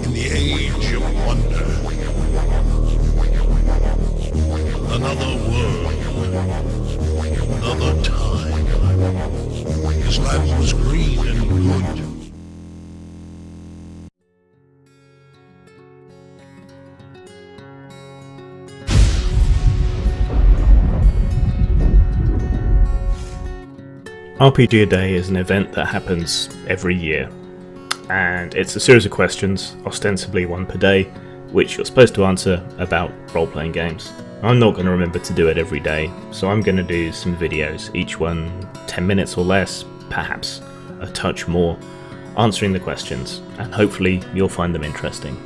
in the age of wonder. Another world, another time. His land was green and good. RPG A Day is an event that happens every year, and it's a series of questions, ostensibly one per day, which you're supposed to answer about role-playing games. I'm not going to remember to do it every day, so I'm going to do some videos, each one 10 minutes or less, perhaps a touch more, answering the questions, and hopefully you'll find them interesting.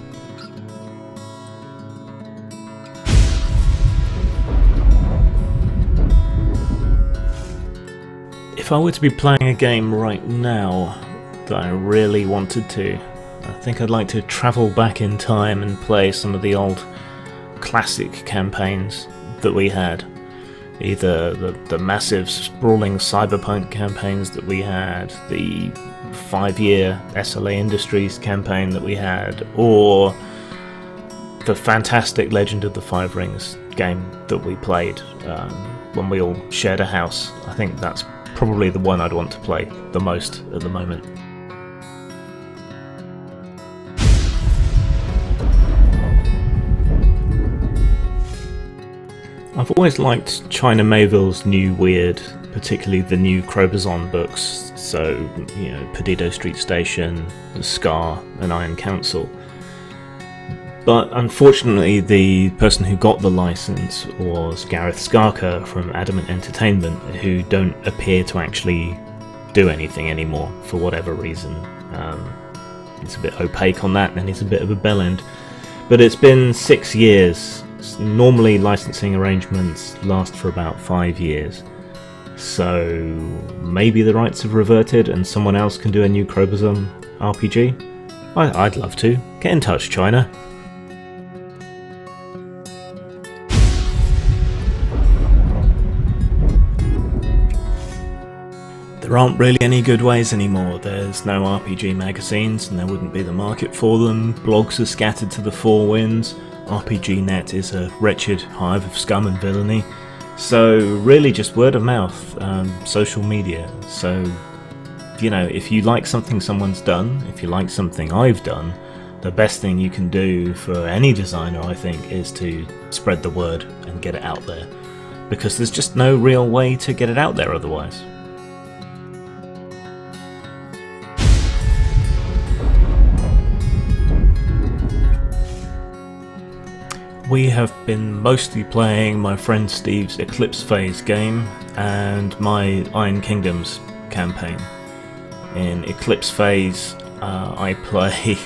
If I were to be playing a game right now that I really wanted to, I think I'd like to travel back in time and play some of the old classic campaigns that we had. Either the massive sprawling cyberpunk campaigns that we had, the 5-year SLA Industries campaign that we had, or the fantastic Legend of the Five Rings game that we played when we all shared a house. I think that's probably the one I'd want to play the most at the moment. I've always liked China Mayville's new weird, particularly the new Crobazon books, so, you know, Perdido Street Station, Scar and Iron Council. But unfortunately the person who got the license was Gareth Skarka from Adamant Entertainment, who don't appear to actually do anything anymore for whatever reason. He's a bit opaque on that, and he's a bit of a bellend. But it's been 6 years. Normally licensing arrangements last for about 5 years. So maybe the rights have reverted and someone else can do a new Crobazon RPG? I'd love to. Get in touch, China. There aren't really any good ways anymore. There's no RPG magazines and there wouldn't be the market for them. Blogs are scattered to the four winds. RPGnet is a wretched hive of scum and villainy. So really just word of mouth, social media. So, you know, if you like something someone's done, if you like something I've done, the best thing you can do for any designer, I think, is to spread the word and get it out there. Because there's just no real way to get it out there otherwise. We have been mostly playing my friend Steve's Eclipse Phase game and my Iron Kingdoms campaign. In Eclipse Phase, I play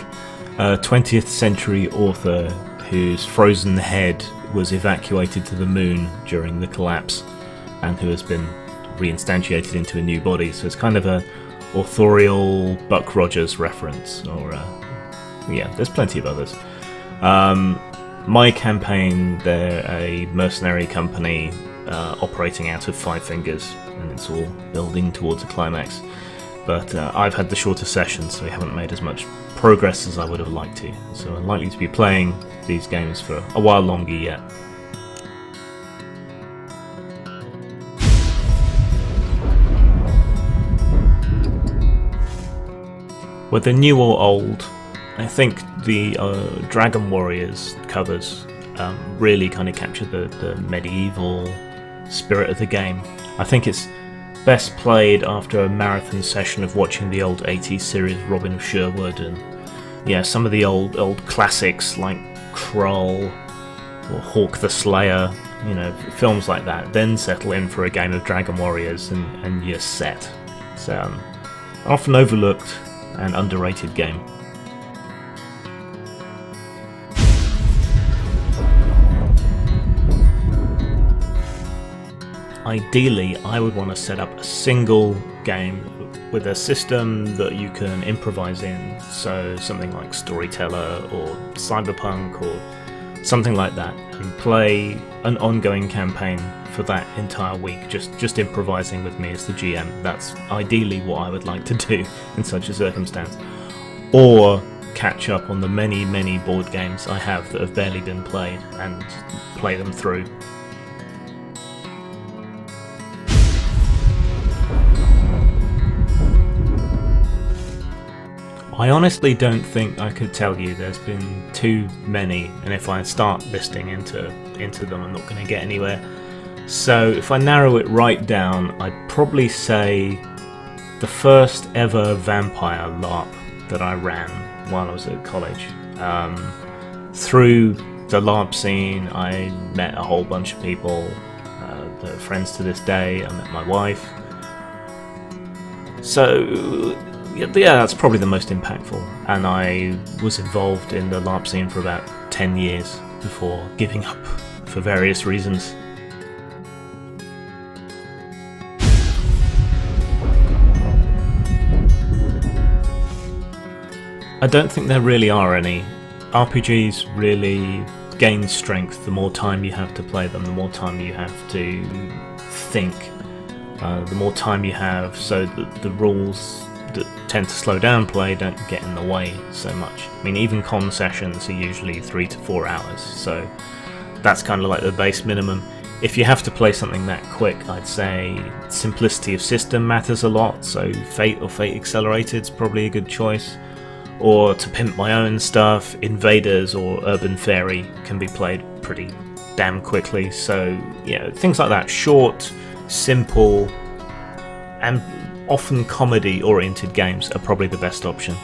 a 20th century author whose frozen head was evacuated to the moon during the collapse and who has been reinstantiated into a new body. So it's kind of a authorial Buck Rogers reference, or yeah, there's plenty of others. My campaign, they're a mercenary company operating out of Five Fingers, and it's all building towards a climax. But I've had the shorter sessions, so we haven't made as much progress as I would have liked to. So I'm likely to be playing these games for a while longer yet. Whether new or old, I think the Dragon Warriors covers really kind of capture the medieval spirit of the game. I think it's best played after a marathon session of watching the old 80s series Robin of Sherwood and yeah, some of the old classics like Krull or Hawk the Slayer, you know, films like that. Then settle in for a game of Dragon Warriors and you're set. It's an often overlooked and underrated game. Ideally, I would want to set up a single game with a system that you can improvise in, so something like Storyteller or Cyberpunk or something like that, and play an ongoing campaign for that entire week, just improvising with me as the GM. That's ideally what I would like to do in such a circumstance. Or catch up on the many board games I have that have barely been played and play them through. I honestly don't think I could tell you there's been too many, and if I start listing into them I'm not going to get anywhere. So if I narrow it right down, I'd probably say the first ever vampire LARP that I ran while I was at college. Through the LARP scene I met a whole bunch of people that are friends to this day. I met my wife. So yeah, that's probably the most impactful, and I was involved in the LARP scene for about 10 years before giving up for various reasons. I don't think there really are any. RPGs really gain strength the more time you have to play them, the more time you have to think, the more time you have, so that the rules that tend to slow down play don't get in the way so much. I mean, even con sessions are usually 3 to 4 hours, so that's kind of like the base minimum. If you have to play something that quick, I'd say simplicity of system matters a lot, so Fate or Fate Accelerated is probably a good choice. Or to pimp my own stuff, Invaders or Urban Fairy can be played pretty damn quickly, so yeah, things like that. Short, simple, and often comedy-oriented games are probably the best option.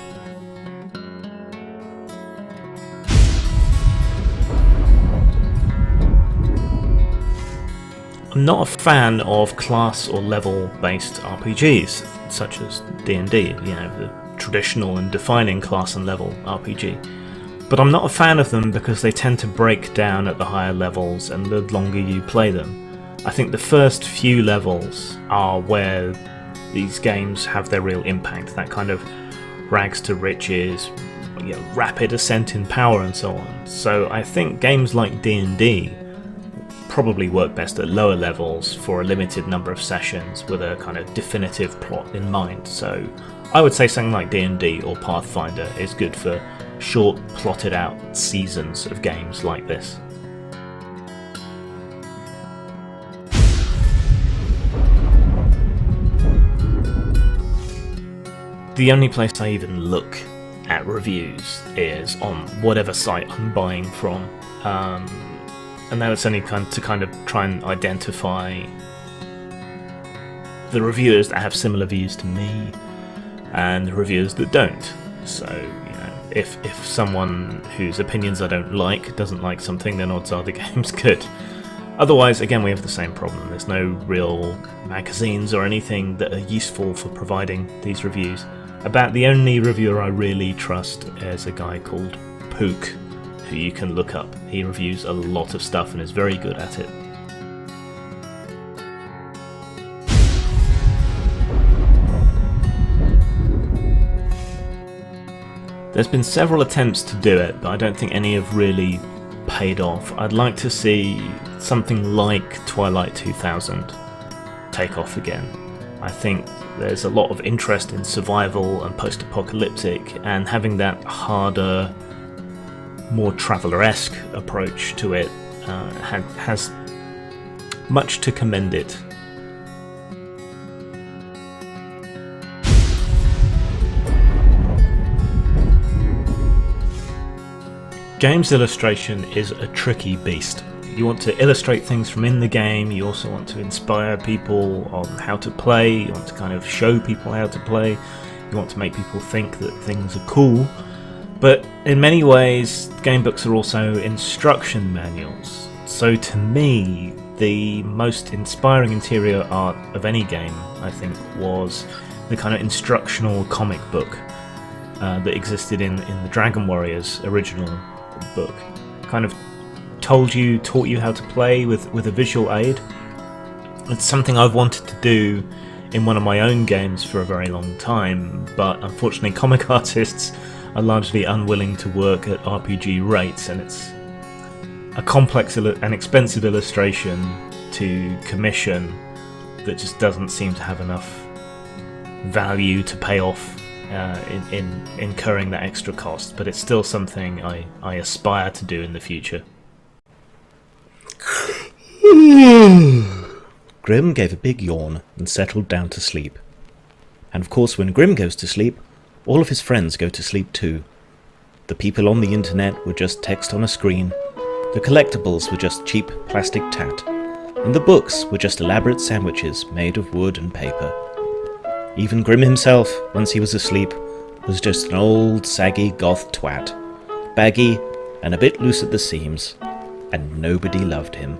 I'm not a fan of class or level-based RPGs, such as D&D, the traditional and defining class and level RPG. But I'm not a fan of them because they tend to break down at the higher levels and the longer you play them. I think the first few levels are where these games have their real impact, that kind of rags to riches, rapid ascent in power and so on. So I think games like D&D probably work best at lower levels for a limited number of sessions with a kind of definitive plot in mind. So I would say something like D&D or Pathfinder is good for short, plotted out seasons of games like this. The only place I even look at reviews is on whatever site I'm buying from, and that's only to kind of try and identify the reviewers that have similar views to me and the reviewers that don't. So, if someone whose opinions I don't like doesn't like something, then odds are the game's good. Otherwise, again, we have the same problem. There's no real magazines or anything that are useful for providing these reviews. About the only reviewer I really trust is a guy called Pook, who you can look up. He reviews a lot of stuff and is very good at it. There's been several attempts to do it, but I don't think any have really paid off. I'd like to see something like Twilight 2000 take off again. I think there's a lot of interest in survival and post-apocalyptic, and having that harder, more Traveller-esque approach to it has much to commend it. Games illustration is a tricky beast. You want to illustrate things from in the game, you also want to inspire people on how to play, you want to kind of show people how to play, you want to make people think that things are cool. But in many ways, game books are also instruction manuals. So to me, the most inspiring interior art of any game, I think, was the kind of instructional comic book that existed in the Dragon Warriors original book. Kind of taught you how to play with a visual aid. It's something I've wanted to do in one of my own games for a very long time, but unfortunately comic artists are largely unwilling to work at RPG rates, and it's a complex and expensive illustration to commission that just doesn't seem to have enough value to pay off in incurring that extra cost, but it's still something I aspire to do in the future. Grim gave a big yawn and settled down to sleep. And of course, when Grim goes to sleep, all of his friends go to sleep too. The people on the internet were just text on a screen, the collectibles were just cheap plastic tat, and the books were just elaborate sandwiches made of wood and paper. Even Grim himself, once he was asleep, was just an old saggy goth twat, baggy and a bit loose at the seams, and nobody loved him.